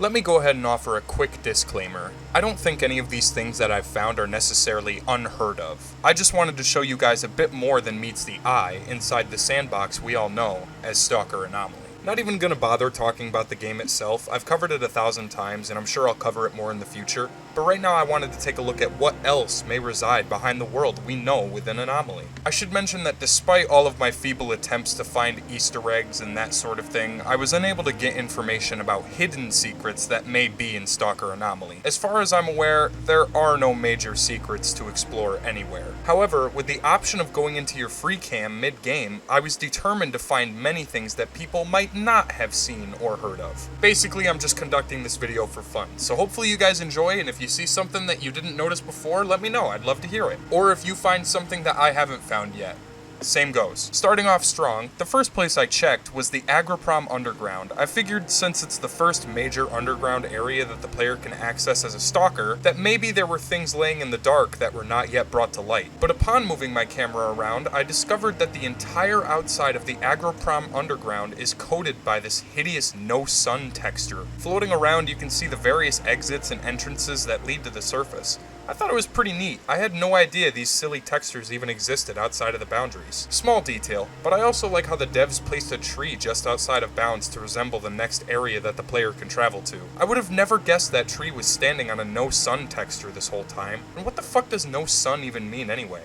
Let me go ahead and offer a quick disclaimer. I don't think any of these things that I've found are necessarily unheard of. I just wanted to show you guys a bit more than meets the eye inside the sandbox we all know as Stalker Anomaly. Not even gonna bother talking about the game itself. I've covered it 1,000 times and I'm sure I'll cover it more in the future. But right now I wanted to take a look at what else may reside behind the world we know within Anomaly. I should mention that despite all of my feeble attempts to find Easter eggs and that sort of thing, I was unable to get information about hidden secrets that may be in Stalker Anomaly. As far as I'm aware, there are no major secrets to explore anywhere. However, with the option of going into your free cam mid-game, I was determined to find many things that people might not have seen or heard of. Basically, I'm just conducting this video for fun, so hopefully you guys enjoy, and if you see something that you didn't notice before, let me know, I'd love to hear it. Or if you find something that I haven't found yet. Same goes. Starting off strong, the first place I checked was the Agroprom Underground. I figured since it's the first major underground area that the player can access as a stalker, that maybe there were things laying in the dark that were not yet brought to light. But upon moving my camera around, I discovered that the entire outside of the Agroprom Underground is coated by this hideous no-sun texture. Floating around, you can see the various exits and entrances that lead to the surface. I thought it was pretty neat. I had no idea these silly textures even existed outside of the boundaries. Small detail, but I also like how the devs placed a tree just outside of bounds to resemble the next area that the player can travel to. I would have never guessed that tree was standing on a no sun texture this whole time. And what the fuck does no sun even mean anyway?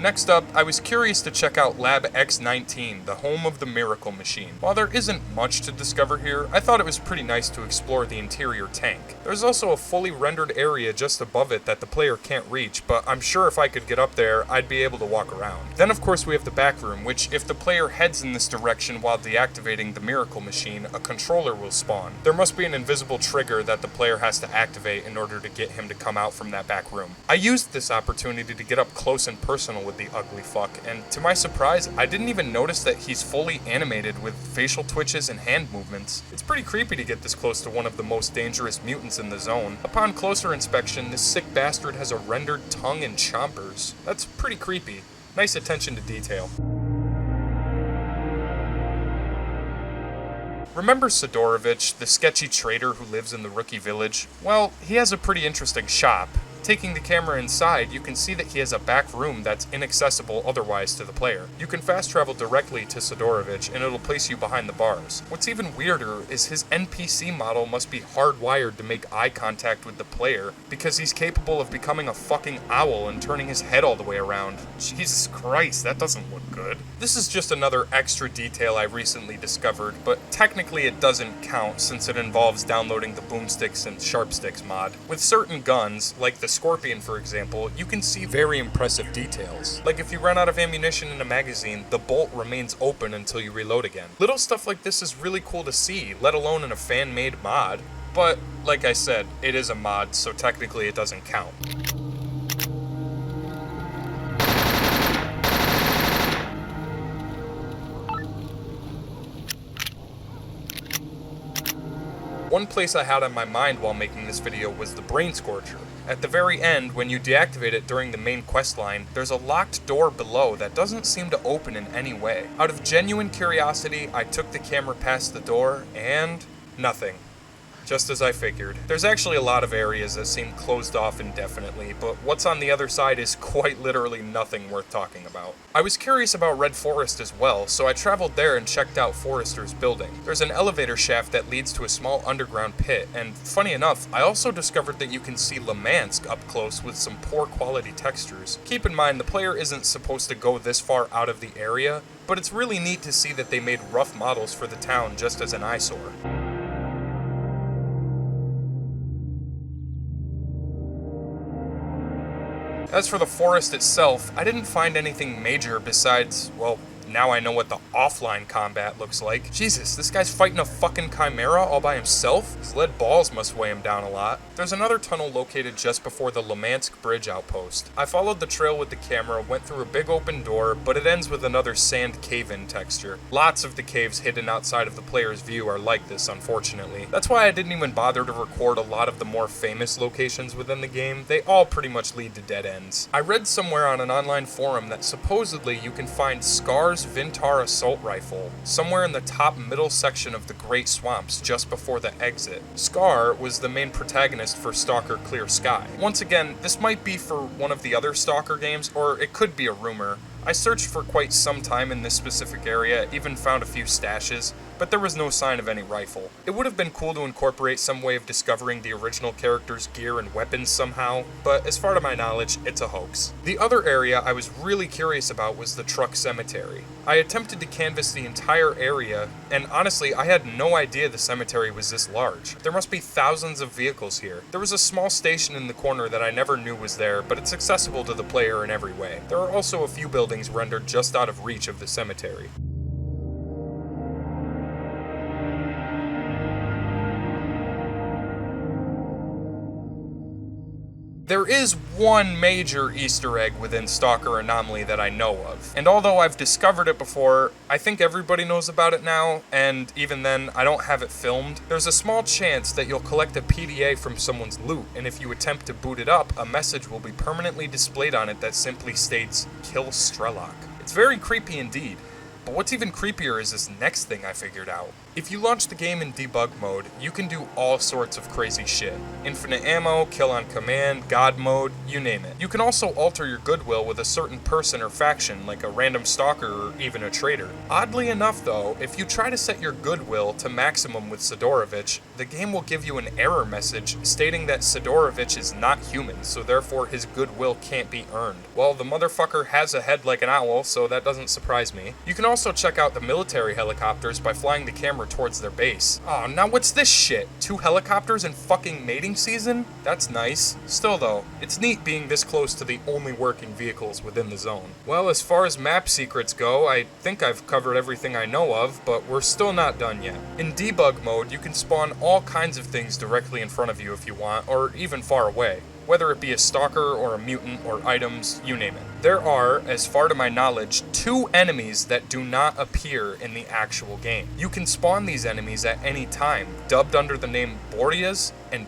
Next up, I was curious to check out Lab X19, the home of the Miracle Machine. While there isn't much to discover here, I thought it was pretty nice to explore the interior tank. There's also a fully rendered area just above it that the player can't reach, but I'm sure if I could get up there, I'd be able to walk around. Then of course we have the back room, which if the player heads in this direction while deactivating the Miracle Machine, a controller will spawn. There must be an invisible trigger that the player has to activate in order to get him to come out from that back room. I used this opportunity to get up close and personal with the ugly fuck, and to my surprise, I didn't even notice that he's fully animated with facial twitches and hand movements. It's pretty creepy to get this close to one of the most dangerous mutants in the zone. Upon closer inspection, this sick bastard has a rendered tongue and chompers. That's pretty creepy. Nice attention to detail. Remember Sidorovich, the sketchy trader who lives in the rookie village? Well, he has a pretty interesting shop. Taking the camera inside, you can see that he has a back room that's inaccessible otherwise to the player. You can fast travel directly to Sidorovich and it'll place you behind the bars. What's even weirder is his NPC model must be hardwired to make eye contact with the player because he's capable of becoming a fucking owl and turning his head all the way around. Jesus Christ, that doesn't look good. This is just another extra detail I recently discovered, but technically it doesn't count since it involves downloading the boomsticks and sharpsticks mod. With certain guns, like the Scorpion for example, you can see very impressive details. Like if you run out of ammunition in a magazine, the bolt remains open until you reload again. Little stuff like this is really cool to see, let alone in a fan-made mod. But, like I said, it is a mod, so technically it doesn't count. One place I had on my mind while making this video was the Brain Scorcher. At the very end, when you deactivate it during the main questline, there's a locked door below that doesn't seem to open in any way. Out of genuine curiosity, I took the camera past the door, and nothing. Just as I figured. There's actually a lot of areas that seem closed off indefinitely, but what's on the other side is quite literally nothing worth talking about. I was curious about Red Forest as well, so I traveled there and checked out Forrester's building. There's an elevator shaft that leads to a small underground pit, and funny enough, I also discovered that you can see Lemansk up close with some poor quality textures. Keep in mind, the player isn't supposed to go this far out of the area, but it's really neat to see that they made rough models for the town just as an eyesore. As for the forest itself, I didn't find anything major besides, well, Now I know what the offline combat looks like. Jesus, this guy's fighting a fucking chimera all by himself? His lead balls must weigh him down a lot. There's another tunnel located just before the Lemansk Bridge outpost. I followed the trail with the camera, went through a big open door, but it ends with another sand cave-in texture. Lots of the caves hidden outside of the player's view are like this, unfortunately. That's why I didn't even bother to record a lot of the more famous locations within the game. They all pretty much lead to dead ends. I read somewhere on an online forum that supposedly you can find S.T.A.L.K.E.R's Vintar assault rifle somewhere in the top middle section of the Great Swamps just before the exit. S.T.A.L.K.E.R was the main protagonist for Stalker Clear Sky. Once again, this might be for one of the other Stalker games, or it could be a rumor. I searched for quite some time in this specific area, even found a few stashes, but there was no sign of any rifle. It would have been cool to incorporate some way of discovering the original character's gear and weapons somehow, but as far to my knowledge, it's a hoax. The other area I was really curious about was the truck cemetery. I attempted to canvass the entire area, and honestly, I had no idea the cemetery was this large. There must be thousands of vehicles here. There was a small station in the corner that I never knew was there, but it's accessible to the player in every way. There are also a few buildings rendered just out of reach of the cemetery. There is one major Easter egg within Stalker Anomaly that I know of, and although I've discovered it before, I think everybody knows about it now, and even then, I don't have it filmed. There's a small chance that you'll collect a PDA from someone's loot, and if you attempt to boot it up, a message will be permanently displayed on it that simply states, "Kill S.T.A.L.K.E.R." It's very creepy indeed. But what's even creepier is this next thing I figured out. If you launch the game in debug mode, you can do all sorts of crazy shit. Infinite ammo, kill on command, god mode, you name it. You can also alter your goodwill with a certain person or faction, like a random stalker or even a traitor. Oddly enough though, if you try to set your goodwill to maximum with Sidorovich, the game will give you an error message stating that Sidorovich is not human, so therefore his goodwill can't be earned. Well, the motherfucker has a head like an owl, so that doesn't surprise me. You can also check out the military helicopters by flying the camera towards their base. Oh, now what's this shit? 2 helicopters in fucking mating season? That's nice. Still though, it's neat being this close to the only working vehicles within the zone. Well, as far as map secrets go, I think I've covered everything I know of, but we're still not done yet. In debug mode, you can spawn all kinds of things directly in front of you if you want, or even far away. Whether it be a stalker or a mutant or items, you name it. There are, as far to my knowledge, 2 enemies that do not appear in the actual game. You can spawn these enemies at any time, dubbed under the name Boreas and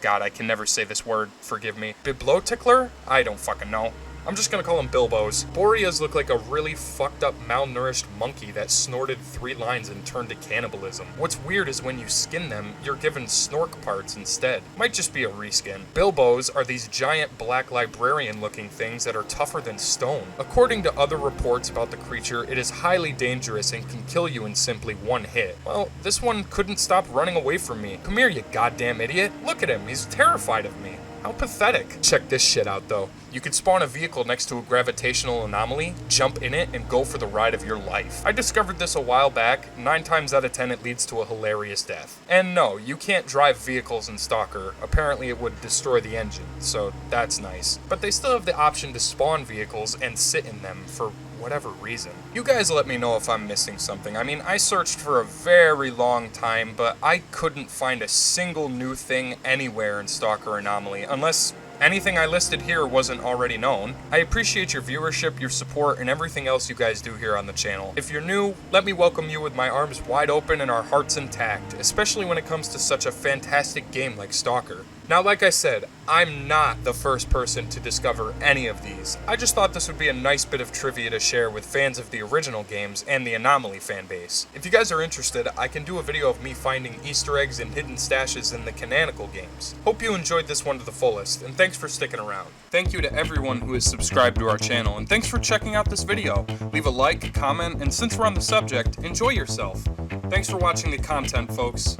God, I can never say this word, forgive me. Biblotickler? I don't fucking know. I'm just gonna call them Bilbos. Boreas look like a really fucked up malnourished monkey that snorted 3 lines and turned to cannibalism. What's weird is when you skin them, you're given snork parts instead. Might just be a reskin. Bilbos are these giant black librarian looking things that are tougher than stone. According to other reports about the creature, it is highly dangerous and can kill you in simply 1 hit. Well, this one couldn't stop running away from me. Come here, you goddamn idiot. Look at him, he's terrified of me. How pathetic. Check this shit out though. You could spawn a vehicle next to a gravitational anomaly, jump in it, and go for the ride of your life. I discovered this a while back. 9 times out of 10 it leads to a hilarious death. And no, you can't drive vehicles in Stalker. Apparently it would destroy the engine, so that's nice. But they still have the option to spawn vehicles and sit in them for whatever reason. You guys let me know if I'm missing something. I mean, I searched for a very long time, but I couldn't find a single new thing anywhere in Stalker Anomaly, unless anything I listed here wasn't already known. I appreciate your viewership, your support, and everything else you guys do here on the channel. If you're new, let me welcome you with my arms wide open and our hearts intact, especially when it comes to such a fantastic game like Stalker. Now, like I said, I'm not the first person to discover any of these. I just thought this would be a nice bit of trivia to share with fans of the original games and the Anomaly fanbase. If you guys are interested, I can do a video of me finding Easter eggs and hidden stashes in the canonical games. Hope you enjoyed this one to the fullest, and thanks for sticking around. Thank you to everyone who has subscribed to our channel, and thanks for checking out this video. Leave a like, comment, and since we're on the subject, enjoy yourself. Thanks for watching the content, folks.